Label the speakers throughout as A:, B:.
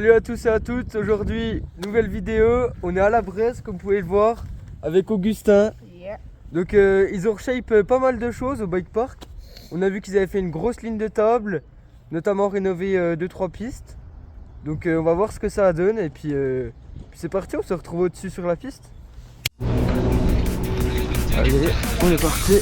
A: Salut à tous et à toutes, aujourd'hui nouvelle vidéo, on est à la Bresse comme vous pouvez le voir avec Augustin. Donc ils ont reshape pas mal de choses au bike park. On a vu qu'ils avaient fait une grosse ligne de table, notamment rénové 2-3 pistes. Donc on va voir ce que ça donne et puis c'est parti, on se retrouve au-dessus sur la piste. Allez, on est parti.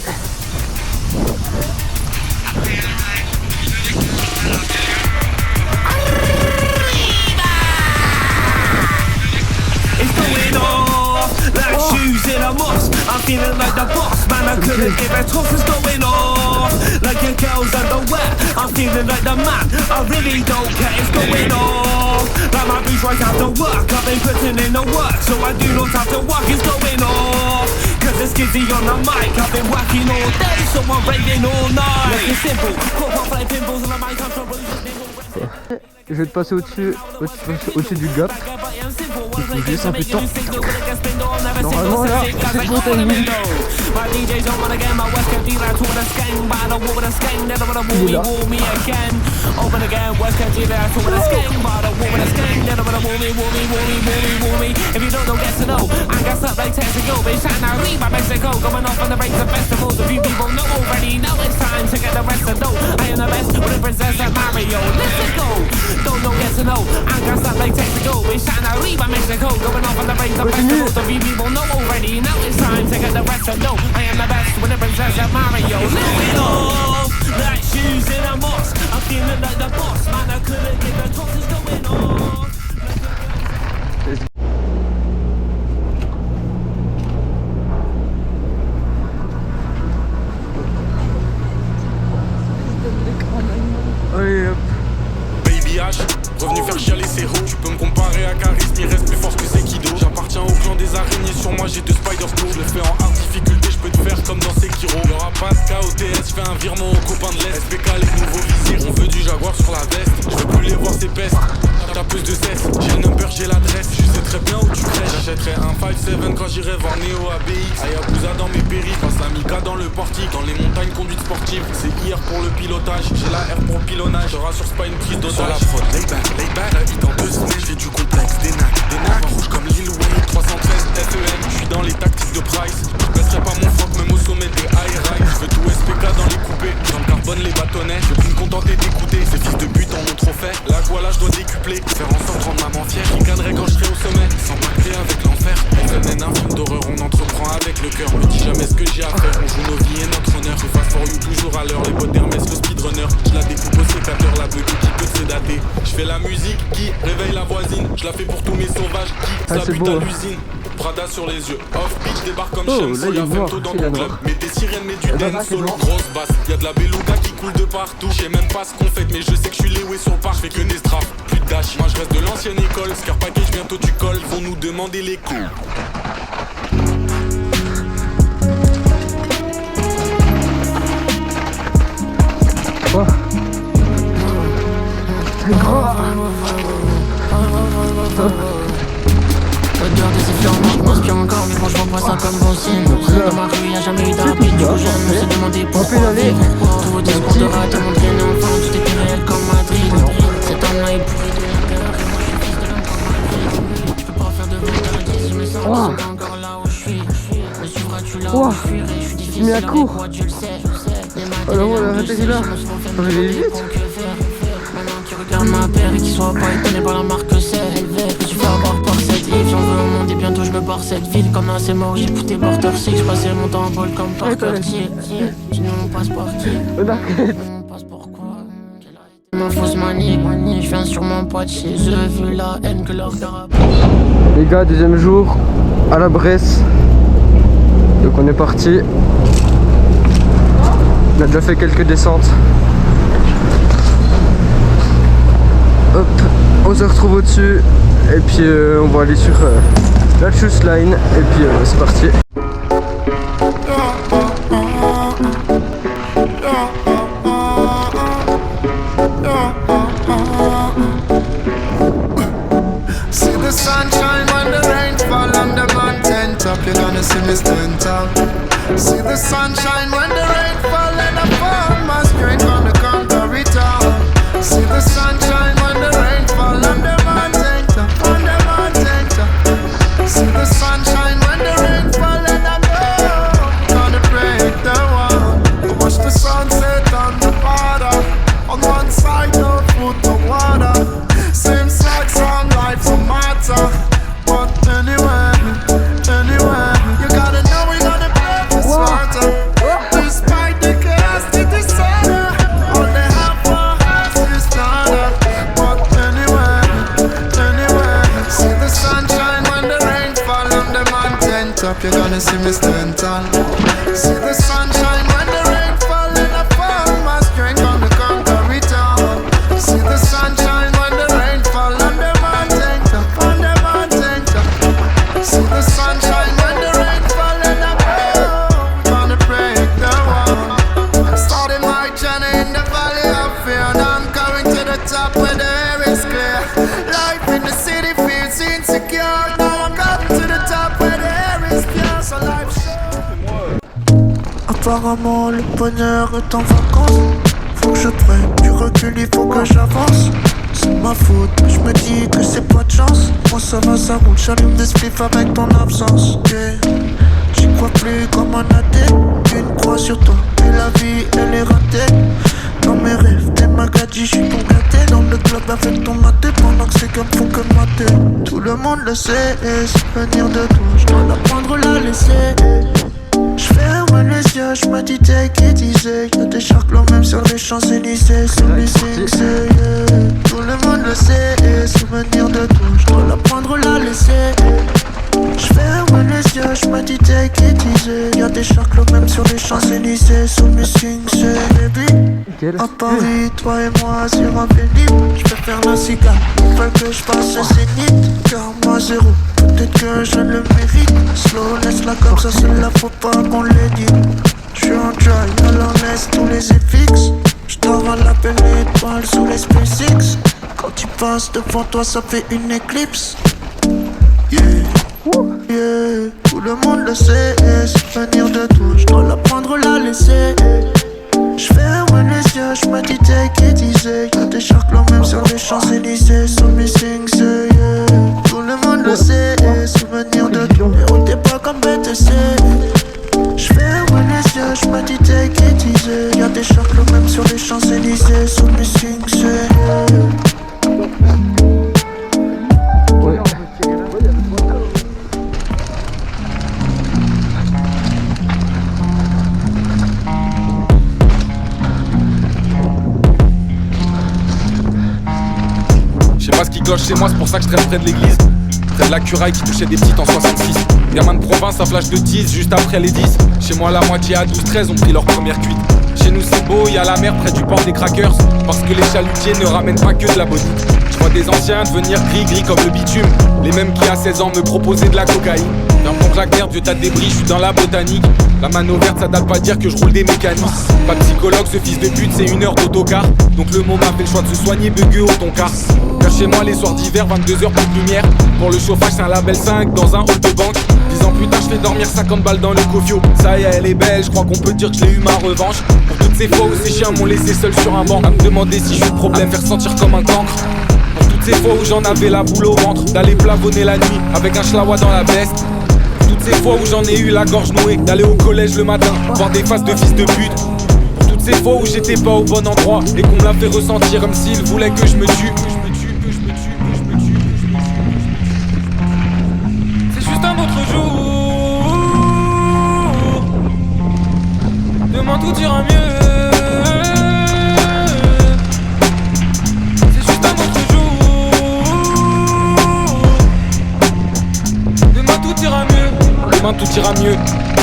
B: Like shoes in a mosque, I'm feeling like the boss. Man, I couldn't give a toss, it's going off. Like your girl's underwear, I'm feeling like the man. I really don't care, it's going off. Like my beats right after work, I've been putting in the work, so I do not have to work, it's going off. Cause it's Skizzy on the mic, I've been working all day, so I'm raving all night. Like it's simple, pop off like pimples on the mic, I'm trouble.
A: Je vais te passer au-dessus du gap. Il faut juste un peu de temps. Normalement là, c'est bon timing. Il est là.
B: Don't get to know, I got stuff like Texaco. We shine out, Reba, Mexico. Going off on the range of festivals. So people know already. Now it's time to get the rest of know. I am the best with the princess of Mario. Living off like shoes in a mosque. I'm feeling like the boss. Man, I couldn't give a toss. It's going off.
A: Allez hop.
C: Revenu faire chialer ses roues. Tu peux me comparer à Charisme, il reste plus fort que Sekido. J'appartiens au clan des araignées, sur moi j'ai deux spiders tour. Je le fais en hard difficulté, je peux te faire comme dans Sekiro. Le rapace KOTS fait un virement aux copains de l'Est. SPK les nouveaux visirs, on veut du Jaguar sur la veste. Je veux plus les voir ces pestes, t'as plus de cesse. J'ai le number, j'ai l'adresse, je sais très bien où tu crèches. J'achèterai un 5-7 quand j'irai voir Neo ABX. Ayabusa dans mes péris, passe la Mika dans le portique. Dans les montagnes, conduite sportive, c'est IR pour le pilotage. J'ai la R pour le pilonnage, je rassure c'est pas une prise d'otage. Sur la fraude, lay back, la vie dans 2 semaines, j'ai du complexe, des nacs rouges comme Lil Wayne, 313 SEM, je suis dans les tactiques de Price, je baisserai pas mon froc même au sommet des high rise, je veux tout SPK dans les coupés, dans le carbone les bâtonnets, je veux plus me contenter d'écouter, ces fils de pute en ont trop fait, la voilà je dois décupler, faire en sorte de rendre maman fière, qui cadrerait quand je serai au sommet, sans pacter avec l'enfer, on connaît un film d'horreur, on entreprend avec le cœur, me dis jamais ce que j'ai à faire, on joue nos vies et notre honneur, je fast for you toujours à l'heure, les bottes d'Hermès, le speedrunner, je la découpe au sécateur, la beuh qui peut te sédater, je fais la musique qui réveille la voisine, je la fais pour tous mes sauvages qui s'habitent à l'usine. Prada sur les yeux, off pitch débarque comme Shenso, y'a Femto dans ton club. Mets des sirènes, mets du dance solo, grosse basse. Y'a de la beluga qui coule de partout. J'sais même pas ce qu'on fait, mais je sais que je suis Léwé sur le parc. J'fais que des straps, plus de dash. Moi je reste de l'ancienne école, Scar Package bientôt tu colles. Vont nous demander les coups.
A: Oh. C'est grand.
D: L'odeur des effleurements m'inspire encore, mais franchement moi ça comme bon signe. Dans ma rue y'a jamais eu d'arbitre, du coup jeune on s'est demandé pourquoi vivre. Tous vos discours de rat m'ont traîné enfin, tout était réel comme Madrid. Cet homme-là il pourrait de l'intérieur, et moi je suis fils de l'homme comme Madrid. Je peux pas faire de vendredi, mais ça me semble encore là où je suis. Me suivras-tu là où je fuirai, je suis difficile avec moi, tu le sais.
A: Alors on a arrêté là, on est vite.
D: Regarde ma paire et qu'il soit pas étonné par la marque que c'est élevé. Je suis fait avoir par cette vie, j'en veux un monde et bientôt je me barre cette ville. Comme un c'est mort, j'écoutais Porter Six, je passais mon temps en vol comme par quartier. Sinon on passe par qui? On passe pour quoi? Ma fausse manie, je viens sûrement pas de chez eux, vu la haine que leur gars.
A: Les gars, deuxième jour à la Bresse. Donc on est parti. On a déjà fait quelques descentes. Hop, on se retrouve au-dessus et puis on va aller sur la Choose Line et puis c'est parti.
E: See the sunshine when the rain fall on the mountain top, you're gonna see me stand up. See the sunshine when the rain fall and I fall my strength on the counter return. See the sunshine when the rain fall on the mountain. you're gonna see me stand tall. See the sunshine when the rain fall, and I found my strength on the conquer it all. See the sunshine when the rain fall on the mountain top, on the mountain top. See the sunshine when the rain fall, and I found gonna break the wall. Started my journey in the valley of fear, and I'm going to the top where the air is clear. Life in the city feels insecure. Now I'm coming to the top where the air is pure. So life's apparemment le bonheur est en vacances. Faut que je prenne du recul, il faut que j'avance. C'est ma faute, je me dis que c'est pas de chance. Moi ça va, ça roule, j'allume des spliffs avec ton absence. Yeah. J'y crois plus comme un athée. Une croix sur toi, et la vie elle est ratée. Dans mes rêves, t'es ma gadji, j'suis ton gâté. Dans le club avec ton maté, pendant que c'est comme faut que mater. Tout le monde le sait, souvenir de toi, j'dois la prendre, la laisser. J'ferme les yeux, j'me dis take it easy. Y'a des charclos même sur les Champs-Élysées. Sous les Sings, yeah. Tout le monde le sait, souvenir de toi, j'dois la prendre, la laisser. J'ferme les yeux, j'me dis take it easy. Y'a des charclos même sur les Champs-Élysées. Sous les Sings, baby. À Paris, toi et moi sur un pénible. J'vais faire la cigare, ils veulent que j'fasse le zénith. Car moi zéro, peut-être que je le mérite. Slow, laisse-la comme ça, celle-là faut pas qu'on l'édite. J'suis en dry, alors laisse tous les FX. J'dors à la belle étoile sous les SpaceX. Quand tu passes devant toi, ça fait une éclipse. Yeah, yeah, tout le monde le sait. Souvenir de toi, j'dois la prendre, la laisser. J'ferme les yeux, j'me dis take it easy. Y'a des charclos même sur les Champs-Élysées. Sous mes Sings, yeah. Tout le monde le sait, souvenir de toi. Mais on t'es pas comme BTC. J'ferme les yeux, j'me dis take it easy. Y'a des charclos même sur les Champs-Élysées. Sous mes Sings, yeah.
C: Je sais pas ce qui cloche chez moi, c'est pour ça que je traîne près de l'église. Près de la curaille qui touchait des petites en 66. Gamin de province à flash de 10 juste après les 10. Chez moi la moitié à 12-13 ont pris leur première cuite. Chez nous c'est beau, y'a la mer près du port des crackers. Parce que les chalutiers ne ramènent pas que de la bonite. Je vois des anciens devenir gris comme le bitume. Les mêmes qui à 16 ans me proposaient de la cocaïne. Ferme ton claqueur, Dieu t'as des bris, je suis dans la botanique. La mano verte ça date pas dire que je roule des mécaniques. Pas de psychologue, ce fils de pute c'est 1 heure d'autocar. Donc le môme a fait le choix de se soigner bugueux au tonka. Car chez moi les soirs d'hiver 22h plus de lumière. Pour le chauffage c'est un label 5 dans un hall de banque. 10 ans plus tard je fais dormir 50 balles dans le cofio. Ça y est elle est belle, je crois qu'on peut dire que je l'ai eu ma revanche. Pour toutes ces fois où ces chiens m'ont laissé seul sur un banc. À me demander si je suis le problème, faire sentir comme un cancre. Pour toutes ces fois où j'en avais la boule au ventre. D'aller plavonner la nuit avec un schlawa dans la veste. Toutes ces fois où j'en ai eu la gorge nouée. D'aller au collège le matin, voir des faces de fils de pute. Pour toutes ces fois où j'étais pas au bon endroit. Et qu'on me l'a fait ressentir comme s'il voulait que je me tue. C'est juste un autre jour. Demain tout ira mieux. C'est juste un autre jour. Demain tout ira mieux. Demain tout ira mieux.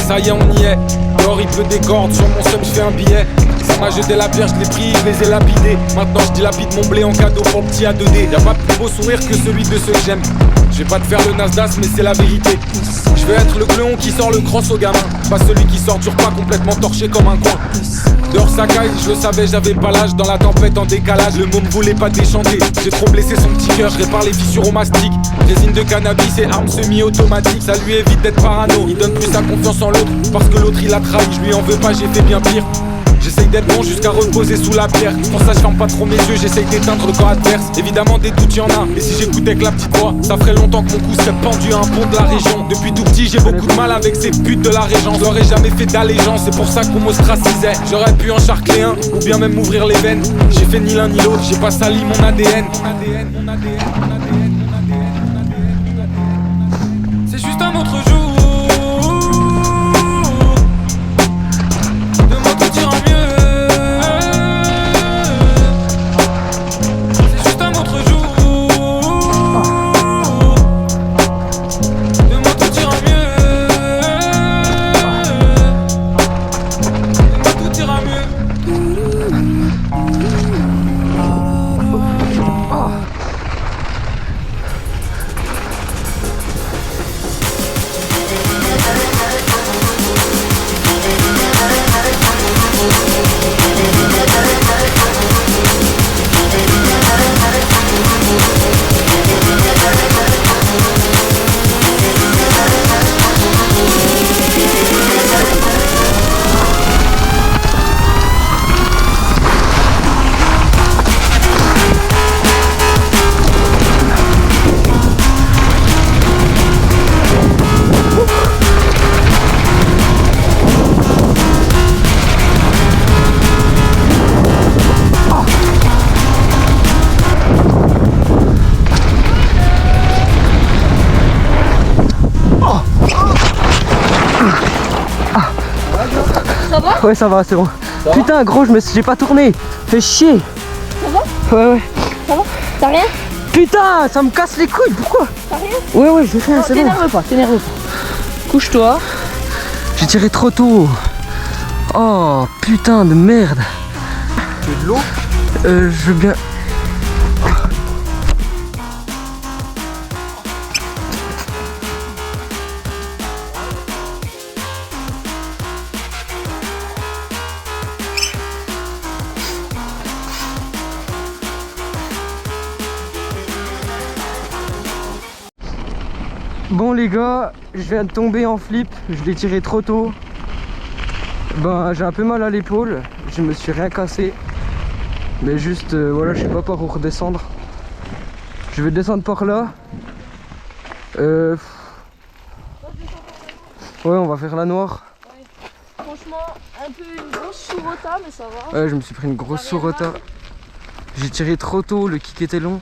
C: Ça y est on y est. Dehors il pleut des cordes, sur mon seum je fais un billet. Ça m'a jeté la pierre, je l'ai pris, je les ai lapidés. Maintenant je dilapide mon blé en cadeau pour le petit A2D. Y'a pas de plus beau sourire que celui de ceux que j'aime. Je vais pas te faire le Nasdaq mais c'est la vérité. Je veux être le cléon qui sort le cross au gamin. Pas celui qui sort du repas complètement torché comme un coin. Dehors ça caille, je le savais, j'avais pas l'âge. Dans la tempête en décalage, le môme voulait pas déchanter. J'ai trop blessé son petit cœur, je répare les fissures au mastic. Résine de cannabis et arme semi-automatique. Ça lui évite d'être parano, il donne plus sa confiance en l'autre. Parce que l'autre il a trahi, je lui en veux pas, j'ai fait bien pire. J'essaye d'être bon jusqu'à reposer sous la pierre. Pour ça je ferme pas trop mes yeux, j'essaye d'éteindre le corps adverse. Évidemment des doutes y'en a, et si j'écoutais que la petite voix, ça ferait longtemps que mon cou serait pendu à un pont de la région. Depuis tout petit j'ai beaucoup de mal avec ces putes de la régence. J'aurais jamais fait d'allégeance, c'est pour ça qu'on m'ostracisait. J'aurais pu en charcler un, ou bien même m'ouvrir les veines. J'ai fait ni l'un ni l'autre, j'ai pas sali mon ADN. C'est juste un autre jour.
F: Ça va?
A: Ouais, ça va, c'est bon.
F: Ça
A: Putain, gros, j'ai pas tourné. Fais chier.
F: Ça va?
A: Ouais.
F: Ça va? T'as rien?
A: Putain, ça me casse les couilles, pourquoi?
F: T'as rien?
A: Ouais, j'ai rien, c'est bon.
F: T'énerve pas. Couche-toi.
A: J'ai tiré trop tôt. Oh, putain de merde. Tu veux de l'eau? Je veux bien. Bon les gars, je viens de tomber en flip, je l'ai tiré trop tôt. Ben j'ai un peu mal à l'épaule, je me suis rien cassé. Mais juste voilà, je sais pas par où redescendre. Je vais descendre par là. Ouais, on va faire la noire.
F: Ouais. Franchement, un peu une grosse sourota, mais ça va.
A: Ouais, je me suis pris une grosse sourota. J'ai tiré trop tôt, le kick était long.